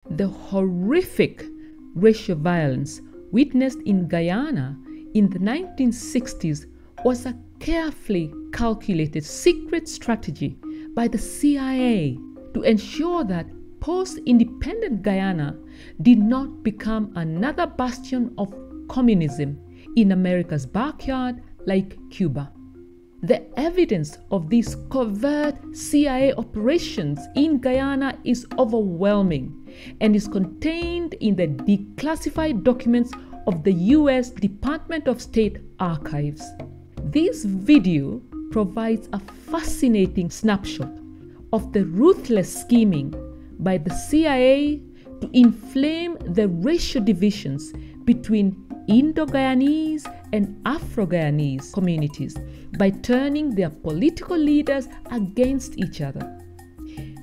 The horrific racial violence witnessed in Guyana in the 1960s was a carefully calculated secret strategy by the CIA to ensure that post-independent Guyana did not become another bastion of communism in America's backyard like Cuba. The evidence of these covert CIA operations in Guyana is overwhelming and is contained in the declassified documents of the U.S. Department of State archives. This video provides a fascinating snapshot of the ruthless scheming by the CIA to inflame the racial divisions between Indo-Guyanese and Afro-Guyanese communities by turning their political leaders against each other.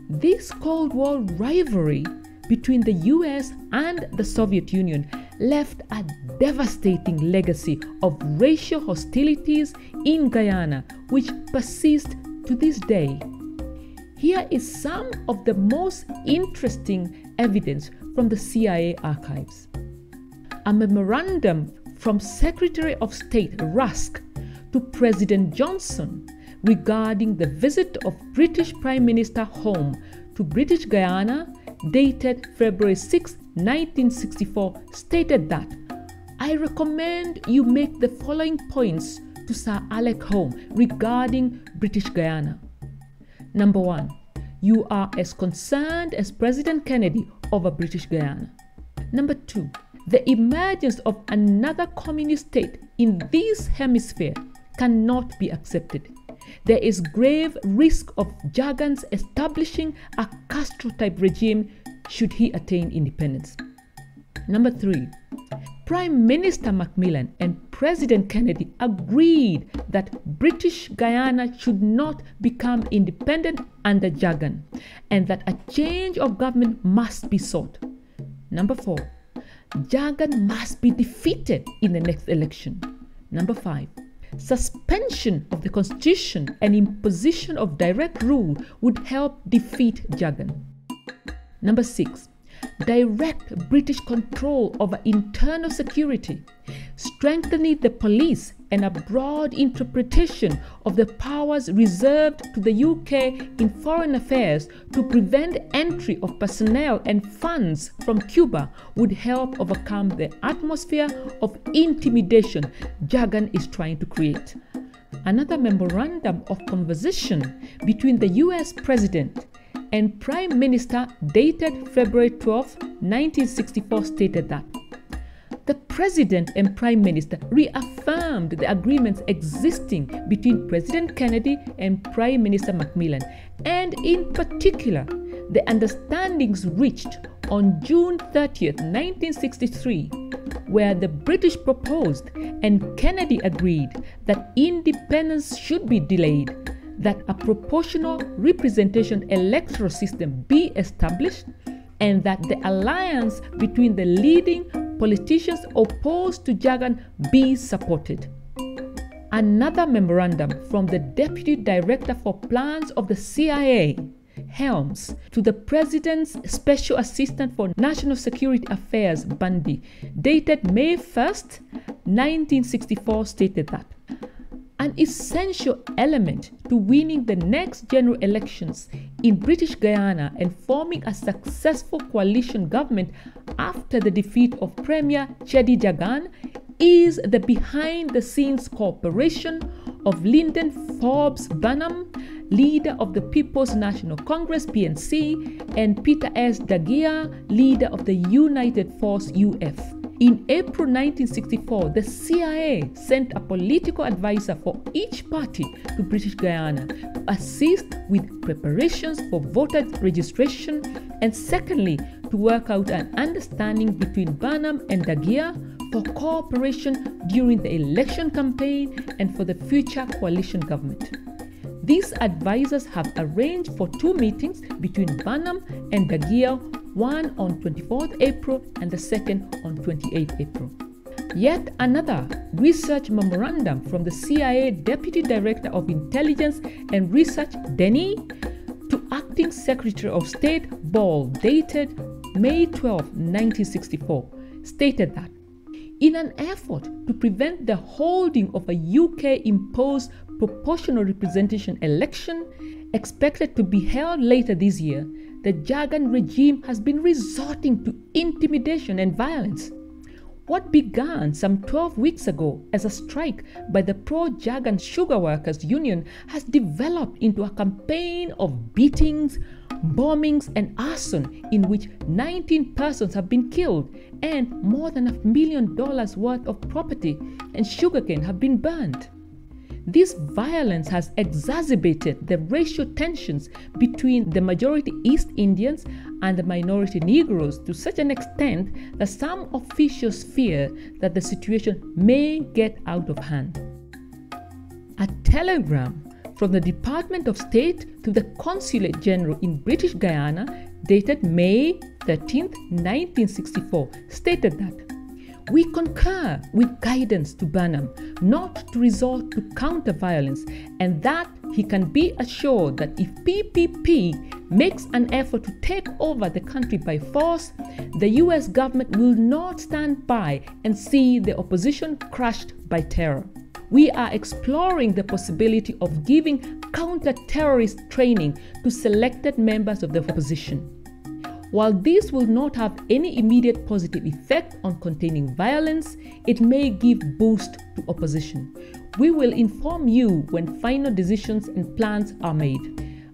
This Cold War rivalry between the US and the Soviet Union left a devastating legacy of racial hostilities in Guyana, which persist to this day. Here is some of the most interesting evidence from the CIA archives. A memorandum from Secretary of State Rusk to President Johnson regarding the visit of British Prime Minister home to British Guyana, dated February 6, 1964, stated that, "I recommend you make the following points to Sir Alec Home regarding British Guyana. Number 1, you are as concerned as President Kennedy over British Guyana. Number 2, the emergence of another communist state in this hemisphere cannot be accepted. There is grave risk of Jagan's establishing a Castro-type regime should he attain independence. Number 3, Prime Minister Macmillan and President Kennedy agreed that British Guyana should not become independent under Jagan and that a change of government must be sought. Number 4, Jagan must be defeated in the next election. Number 5, suspension of the constitution and imposition of direct rule would help defeat Jagan. Number 6, direct British control over internal security, strengthening the police and a broad interpretation of the powers reserved to the UK in foreign affairs to prevent entry of personnel and funds from Cuba would help overcome the atmosphere of intimidation Jagan is trying to create. Another memorandum of conversation between the US President and Prime Minister dated February 12, 1964 stated that the President and Prime Minister reaffirmed the agreements existing between President Kennedy and Prime Minister Macmillan, and in particular, the understandings reached on June 30, 1963, where the British proposed and Kennedy agreed that independence should be delayed, that a proportional representation electoral system be established, and that the alliance between the leading politicians opposed to Jagan be supported. Another memorandum from the Deputy Director for Plans of the CIA, Helms, to the President's Special Assistant for National Security Affairs, Bundy, dated May 1, 1964, stated that an essential element to winning the next general elections in British Guyana and forming a successful coalition government after the defeat of Premier Cheddi Jagan is the behind-the-scenes cooperation of Lyndon Forbes Bunham, leader of the People's National Congress (PNC), and Peter S. Dagia, leader of the United Force (UF). In April 1964, the CIA sent a political advisor for each party to British Guyana to assist with preparations for voter registration, and secondly, to work out an understanding between Bunham and Dagia for cooperation during the election campaign and for the future coalition government. These advisors have arranged for 2 meetings between Bunham and Dagia, one on 24th April and the second on 28th April. Yet another research memorandum from the CIA Deputy Director of Intelligence and Research, Denney, to Acting Secretary of State, Ball, dated May 12, 1964, stated that in an effort to prevent the holding of a UK-imposed proportional representation election expected to be held later this year, the Jagan regime has been resorting to intimidation and violence. What began some 12 weeks ago as a strike by the pro-Jagan Sugar Workers Union has developed into a campaign of beatings, bombings, and arson in which 19 persons have been killed and more than $1 million worth of property and sugarcane have been burned. This violence has exacerbated the racial tensions between the majority East Indians and the minority Negroes to such an extent that some officials fear that the situation may get out of hand. A telegram from the Department of State to the Consulate General in British Guyana, dated May 13, 1964, stated that we concur with guidance to Burnham not to resort to counter-violence and that he can be assured that if PPP makes an effort to take over the country by force, the US government will not stand by and see the opposition crushed by terror. We are exploring the possibility of giving counter-terrorist training to selected members of the opposition. While this will not have any immediate positive effect on containing violence, it may give boost to opposition. We will inform you when final decisions and plans are made.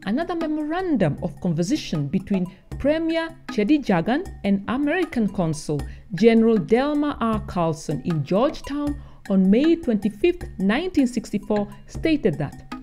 Another memorandum of conversation between Premier Cheddi Jagan and American Consul General Delmar R. Carlson in Georgetown on May 25, 1964 stated that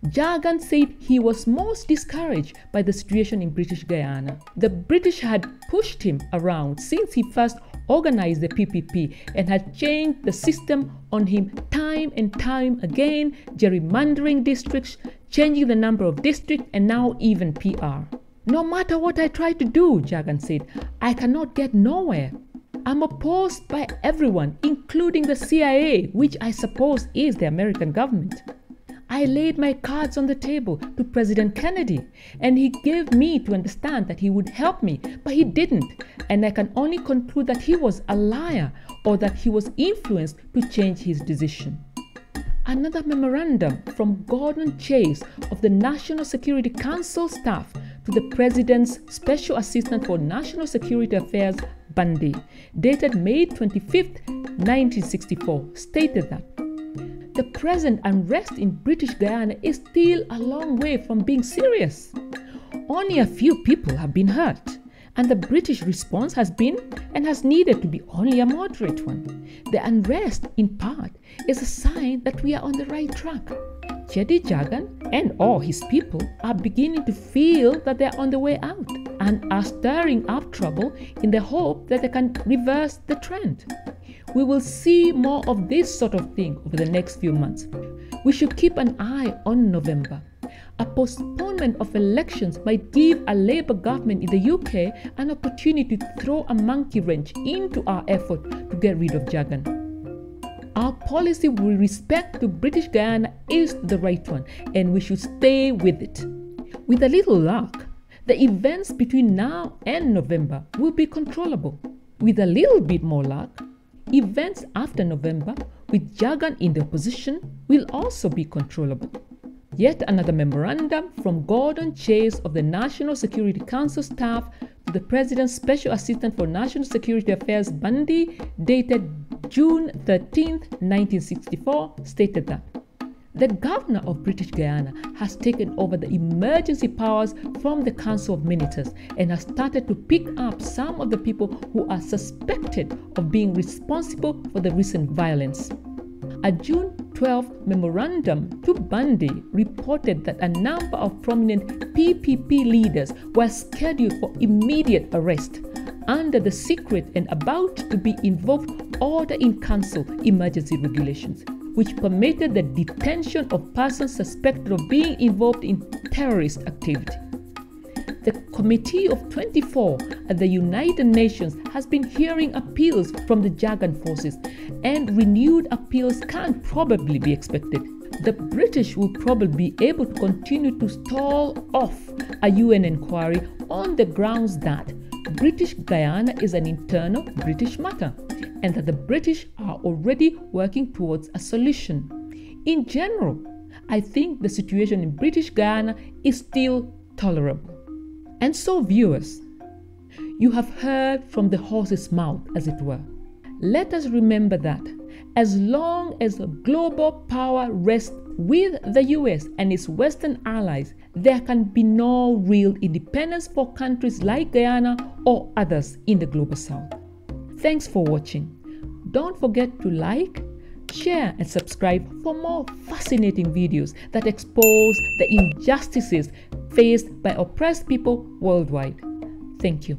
Jagan said he was most discouraged by the situation in British Guyana. The British had pushed him around since he first organized the PPP and had changed the system on him time and time again, gerrymandering districts, changing the number of districts, and now even PR. No matter what I try to do, Jagan said, I cannot get nowhere. I'm opposed by everyone, including the CIA, which I suppose is the American government. I laid my cards on the table to President Kennedy, and he gave me to understand that he would help me, but he didn't, and I can only conclude that he was a liar or that he was influenced to change his decision. Another memorandum from Gordon Chase of the National Security Council staff to the President's Special Assistant for National Security Affairs, Bundy, dated May 25, 1964, stated that the present unrest in British Guyana is still a long way from being serious. Only a few people have been hurt, and the British response has been and has needed to be only a moderate one. The unrest, in part, is a sign that we are on the right track. Cheddi Jagan and all his people are beginning to feel that they are on the way out and are stirring up trouble in the hope that they can reverse the trend. We will see more of this sort of thing over the next few months. We should keep an eye on November. A postponement of elections might give a Labour government in the UK an opportunity to throw a monkey wrench into our effort to get rid of Jagan. Our policy with respect to British Guyana is the right one, and we should stay with it. With a little luck, the events between now and November will be controllable. With a little bit more luck, events after November, with Jagan in the opposition, will also be controllable. Yet another memorandum from Gordon Chase of the National Security Council staff to the President's Special Assistant for National Security Affairs, Bundy, dated June 13, 1964, stated that the Governor of British Guyana has taken over the emergency powers from the Council of Ministers and has started to pick up some of the people who are suspected of being responsible for the recent violence. A June 12 memorandum to Bundy reported that a number of prominent PPP leaders were scheduled for immediate arrest under the secret and about to be invoked Order in Council emergency regulations, which permitted the detention of persons suspected of being involved in terrorist activity. The Committee of 24 at the United Nations has been hearing appeals from the Jagan forces, and renewed appeals can probably be expected. The British will probably be able to continue to stall off a UN inquiry on the grounds that British Guyana is an internal British matter and that the British are already working towards a solution. In general, I think the situation in British Guyana is still tolerable. And so, viewers, you have heard from the horse's mouth, as it were. Let us remember that as long as global power rests with the US and its Western allies, there can be no real independence for countries like Guyana or others in the global south. Thanks for watching. Don't forget to like, share and subscribe for more fascinating videos that expose the injustices faced by oppressed people worldwide. Thank you.